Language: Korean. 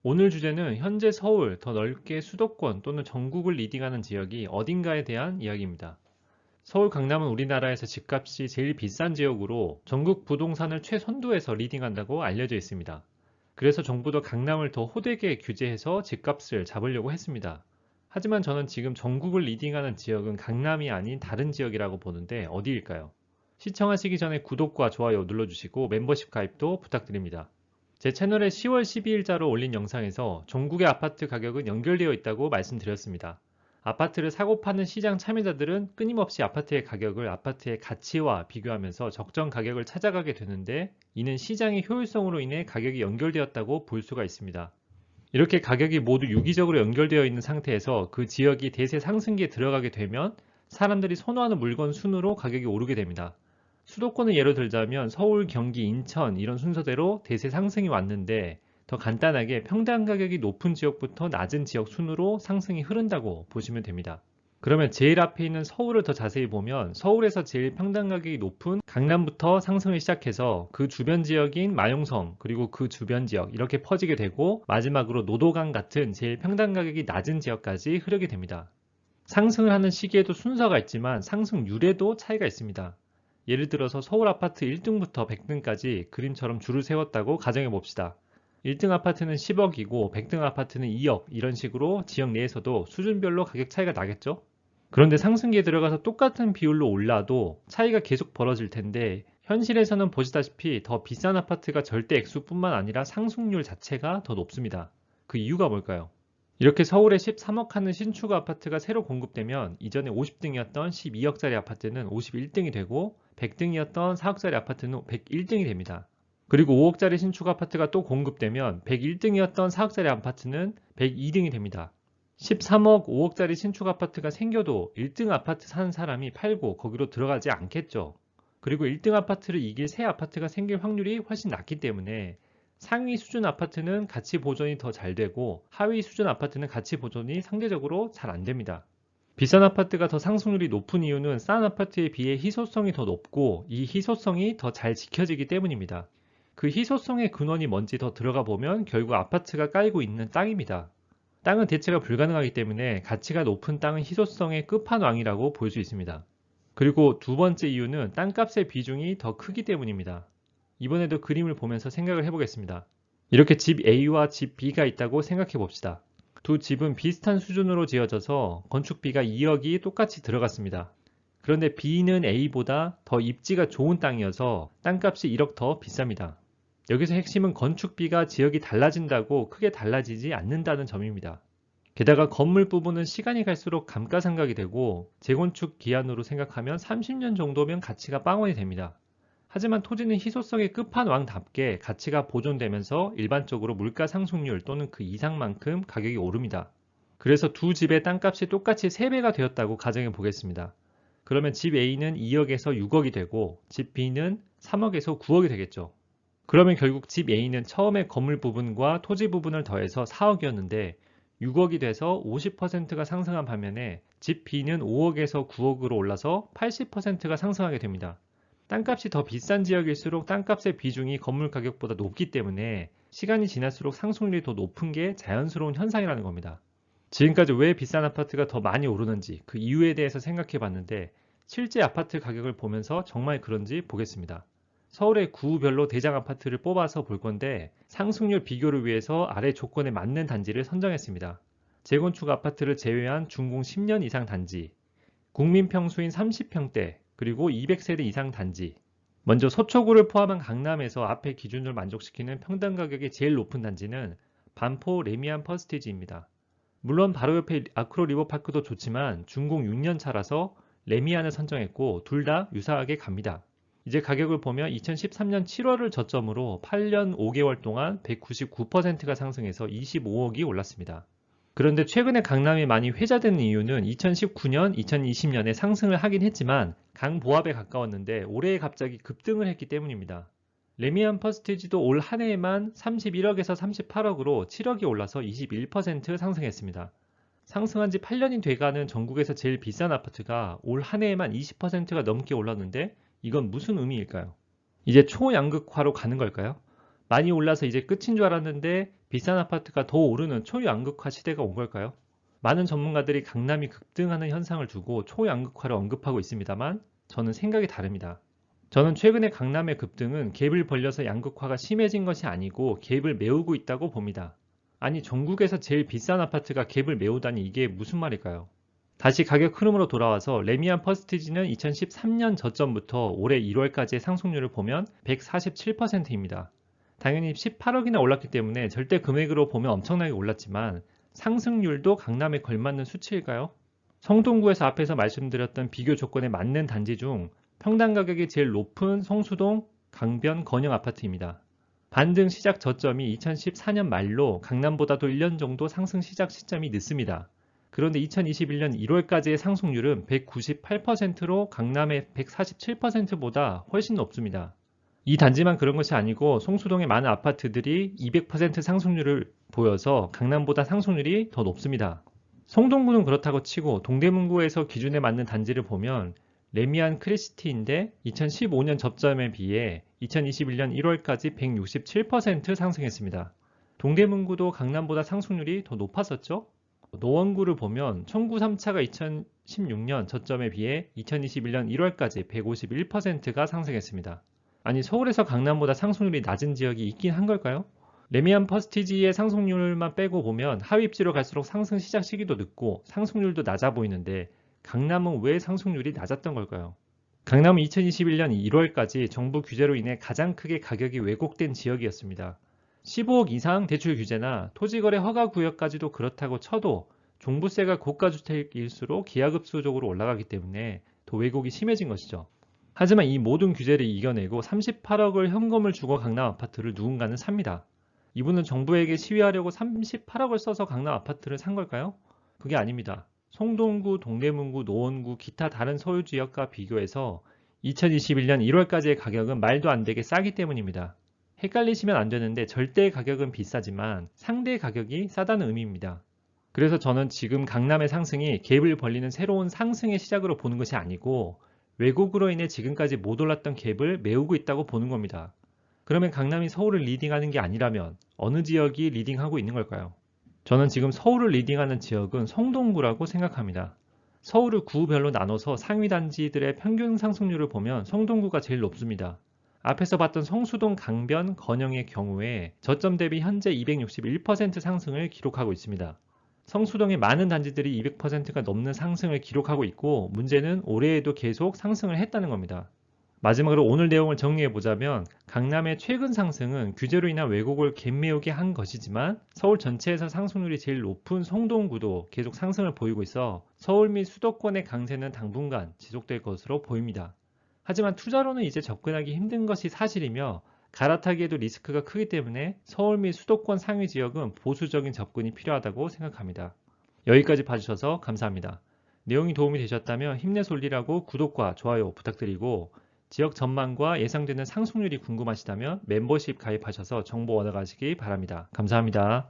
오늘 주제는 현재 서울, 더 넓게 수도권 또는 전국을 리딩하는 지역이 어딘가에 대한 이야기입니다. 서울 강남은 우리나라에서 집값이 제일 비싼 지역으로 전국 부동산을 최선두에서 리딩한다고 알려져 있습니다. 그래서 정부도 강남을 더 호되게 규제해서 집값을 잡으려고 했습니다. 하지만 저는 지금 전국을 리딩하는 지역은 강남이 아닌 다른 지역이라고 보는데 어디일까요? 시청하시기 전에 구독과 좋아요 눌러주시고 멤버십 가입도 부탁드립니다. 제 채널에 10월 12일자로 올린 영상에서 전국의 아파트 가격은 연결되어 있다고 말씀드렸습니다. 아파트를 사고 파는 시장 참여자들은 끊임없이 아파트의 가격을 아파트의 가치와 비교하면서 적정 가격을 찾아가게 되는데, 이는 시장의 효율성으로 인해 가격이 연결되었다고 볼 수가 있습니다. 이렇게 가격이 모두 유기적으로 연결되어 있는 상태에서 그 지역이 대세 상승기에 들어가게 되면 사람들이 선호하는 물건 순으로 가격이 오르게 됩니다. 수도권을 예로 들자면 서울, 경기, 인천 이런 순서대로 대세 상승이 왔는데, 더 간단하게 평당 가격이 높은 지역부터 낮은 지역 순으로 상승이 흐른다고 보시면 됩니다. 그러면 제일 앞에 있는 서울을 더 자세히 보면 서울에서 제일 평당 가격이 높은 강남부터 상승을 시작해서 그 주변 지역인 마용성, 그리고 그 주변 지역 이렇게 퍼지게 되고, 마지막으로 노도강 같은 제일 평당 가격이 낮은 지역까지 흐르게 됩니다. 상승을 하는 시기에도 순서가 있지만 상승률에도 차이가 있습니다. 예를 들어서 서울 아파트 1등부터 100등까지 그림처럼 줄을 세웠다고 가정해 봅시다. 1등 아파트는 10억이고 100등 아파트는 2억, 이런 식으로 지역 내에서도 수준별로 가격 차이가 나겠죠? 그런데 상승기에 들어가서 똑같은 비율로 올라도 차이가 계속 벌어질 텐데, 현실에서는 보시다시피 더 비싼 아파트가 절대 액수뿐만 아니라 상승률 자체가 더 높습니다. 그 이유가 뭘까요? 이렇게 서울에 13억 하는 신축 아파트가 새로 공급되면 이전에 50등이었던 12억짜리 아파트는 51등이 되고, 100등이었던 4억짜리 아파트는 101등이 됩니다. 그리고 5억짜리 신축 아파트가 또 공급되면 101등이었던 4억짜리 아파트는 102등이 됩니다. 13억, 5억짜리 신축 아파트가 생겨도 1등 아파트 사는 사람이 팔고 거기로 들어가지 않겠죠. 그리고 1등 아파트를 이길 새 아파트가 생길 확률이 훨씬 낮기 때문에 상위 수준 아파트는 가치 보존이 더 잘 되고, 하위 수준 아파트는 가치 보존이 상대적으로 잘 안 됩니다. 비싼 아파트가 더 상승률이 높은 이유는 싼 아파트에 비해 희소성이 더 높고, 이 희소성이 더 잘 지켜지기 때문입니다. 그 희소성의 근원이 뭔지 더 들어가 보면 결국 아파트가 깔고 있는 땅입니다. 땅은 대체가 불가능하기 때문에 가치가 높은 땅은 희소성의 끝판왕이라고 볼 수 있습니다. 그리고 두 번째 이유는 땅값의 비중이 더 크기 때문입니다. 이번에도 그림을 보면서 생각을 해보겠습니다. 이렇게 집 A와 집 B가 있다고 생각해 봅시다. 두 집은 비슷한 수준으로 지어져서 건축비가 2억이 똑같이 들어갔습니다. 그런데 B는 A보다 더 입지가 좋은 땅이어서 땅값이 1억 더 비쌉니다. 여기서 핵심은 건축비가 지역이 달라진다고 크게 달라지지 않는다는 점입니다. 게다가 건물 부분은 시간이 갈수록 감가상각이 되고, 재건축 기한으로 생각하면 30년 정도면 가치가 빵원이 됩니다. 하지만 토지는 희소성의 끝판왕답게 가치가 보존되면서 일반적으로 물가 상승률 또는 그 이상만큼 가격이 오릅니다. 그래서 두 집의 땅값이 똑같이 3배가 되었다고 가정해 보겠습니다. 그러면 집 A는 2억에서 6억이 되고 집 B는 3억에서 9억이 되겠죠. 그러면 결국 집 A는 처음에 건물 부분과 토지 부분을 더해서 4억이었는데 6억이 돼서 50%가 상승한 반면에 집 B는 5억에서 9억으로 올라서 80%가 상승하게 됩니다. 땅값이 더 비싼 지역일수록 땅값의 비중이 건물 가격보다 높기 때문에 시간이 지날수록 상승률이 더 높은 게 자연스러운 현상이라는 겁니다. 지금까지 왜 비싼 아파트가 더 많이 오르는지 그 이유에 대해서 생각해 봤는데, 실제 아파트 가격을 보면서 정말 그런지 보겠습니다. 서울의 구별로 대장 아파트를 뽑아서 볼 건데, 상승률 비교를 위해서 아래 조건에 맞는 단지를 선정했습니다. 재건축 아파트를 제외한 준공 10년 이상 단지, 국민 평수인 30평대, 그리고 200세대 이상 단지. 먼저 서초구를 포함한 강남에서 앞의 기준을 만족시키는 평당 가격이 제일 높은 단지는 반포 레미안 퍼스티지입니다. 물론 바로 옆에 아크로 리버파크도 좋지만 준공 6년 차라서 레미안을 선정했고 둘 다 유사하게 갑니다. 이제 가격을 보면 2013년 7월을 저점으로 8년 5개월 동안 199%가 상승해서 25억이 올랐습니다. 그런데 최근에 강남이 많이 회자되는 이유는 2019년, 2020년에 상승을 하긴 했지만 강보합에 가까웠는데 올해 갑자기 급등을 했기 때문입니다. 레미안 퍼스티지도 올 한 해에만 31억에서 38억으로 7억이 올라서 21% 상승했습니다. 상승한 지 8년이 돼가는 전국에서 제일 비싼 아파트가 올 한 해에만 20%가 넘게 올랐는데 이건 무슨 의미일까요? 이제 초양극화로 가는 걸까요? 많이 올라서 이제 끝인 줄 알았는데 비싼 아파트가 더 오르는 초양극화 시대가 온 걸까요? 많은 전문가들이 강남이 급등하는 현상을 두고 초양극화를 언급하고 있습니다만 저는 생각이 다릅니다. 저는 최근에 강남의 급등은 갭을 벌려서 양극화가 심해진 것이 아니고 갭을 메우고 있다고 봅니다. 아니, 전국에서 제일 비싼 아파트가 갭을 메우다니 이게 무슨 말일까요? 다시 가격 흐름으로 돌아와서 레미안 퍼스티지는 2013년 저점부터 올해 1월까지의 상승률을 보면 147%입니다. 당연히 18억이나 올랐기 때문에 절대 금액으로 보면 엄청나게 올랐지만 상승률도 강남에 걸맞는 수치일까요? 성동구에서 앞에서 말씀드렸던 비교 조건에 맞는 단지 중 평당 가격이 제일 높은 성수동, 강변, 건영 아파트입니다. 반등 시작 저점이 2014년 말로 강남보다도 1년 정도 상승 시작 시점이 늦습니다. 그런데 2021년 1월까지의 상승률은 198%로 강남의 147%보다 훨씬 높습니다. 이 단지만 그런 것이 아니고 성수동의 많은 아파트들이 200% 상승률을 보여서 강남보다 상승률이 더 높습니다. 성동구는 그렇다고 치고 동대문구에서 기준에 맞는 단지를 보면 레미안 크리스티인데 2015년 접점에 비해 2021년 1월까지 167% 상승했습니다. 동대문구도 강남보다 상승률이 더 높았었죠? 노원구를 보면 청구 3차가 2016년 저점에 비해 2021년 1월까지 151%가 상승했습니다. 아니, 서울에서 강남보다 상승률이 낮은 지역이 있긴 한 걸까요? 레미안 퍼스티지의 상승률만 빼고 보면 하위 입지로 갈수록 상승 시작 시기도 늦고 상승률도 낮아 보이는데 강남은 왜 상승률이 낮았던 걸까요? 강남은 2021년 1월까지 정부 규제로 인해 가장 크게 가격이 왜곡된 지역이었습니다. 15억 이상 대출 규제나 토지거래 허가 구역까지도 그렇다고 쳐도 종부세가 고가주택일수록 기하급수적으로 올라가기 때문에 더 왜곡이 심해진 것이죠. 하지만 이 모든 규제를 이겨내고 38억을 현금을 주고 강남 아파트를 누군가는 삽니다. 이분은 정부에게 시위하려고 38억을 써서 강남 아파트를 산 걸까요? 그게 아닙니다. 성동구, 동대문구, 노원구, 기타 다른 서울 지역과 비교해서 2021년 1월까지의 가격은 말도 안 되게 싸기 때문입니다. 헷갈리시면 안 되는데 절대 가격은 비싸지만 상대 가격이 싸다는 의미입니다. 그래서 저는 지금 강남의 상승이 갭을 벌리는 새로운 상승의 시작으로 보는 것이 아니고 왜곡으로 인해 지금까지 못 올랐던 갭을 메우고 있다고 보는 겁니다. 그러면 강남이 서울을 리딩하는 게 아니라면 어느 지역이 리딩하고 있는 걸까요? 저는 지금 서울을 리딩하는 지역은 성동구라고 생각합니다. 서울을 구별로 나눠서 상위 단지들의 평균 상승률을 보면 성동구가 제일 높습니다. 앞에서 봤던 성수동, 강변, 건영의 경우에 저점 대비 현재 261% 상승을 기록하고 있습니다. 성수동의 많은 단지들이 200%가 넘는 상승을 기록하고 있고 문제는 올해에도 계속 상승을 했다는 겁니다. 마지막으로 오늘 내용을 정리해보자면 강남의 최근 상승은 규제로 인한 왜곡을 갭메우게 한 것이지만 서울 전체에서 상승률이 제일 높은 성동구도 계속 상승을 보이고 있어 서울 및 수도권의 강세는 당분간 지속될 것으로 보입니다. 하지만 투자로는 이제 접근하기 힘든 것이 사실이며 갈아타기에도 리스크가 크기 때문에 서울 및 수도권 상위 지역은 보수적인 접근이 필요하다고 생각합니다. 여기까지 봐주셔서 감사합니다. 내용이 도움이 되셨다면 힘내솔리라고 구독과 좋아요 부탁드리고 지역 전망과 예상되는 상승률이 궁금하시다면 멤버십 가입하셔서 정보 얻어가시기 바랍니다. 감사합니다.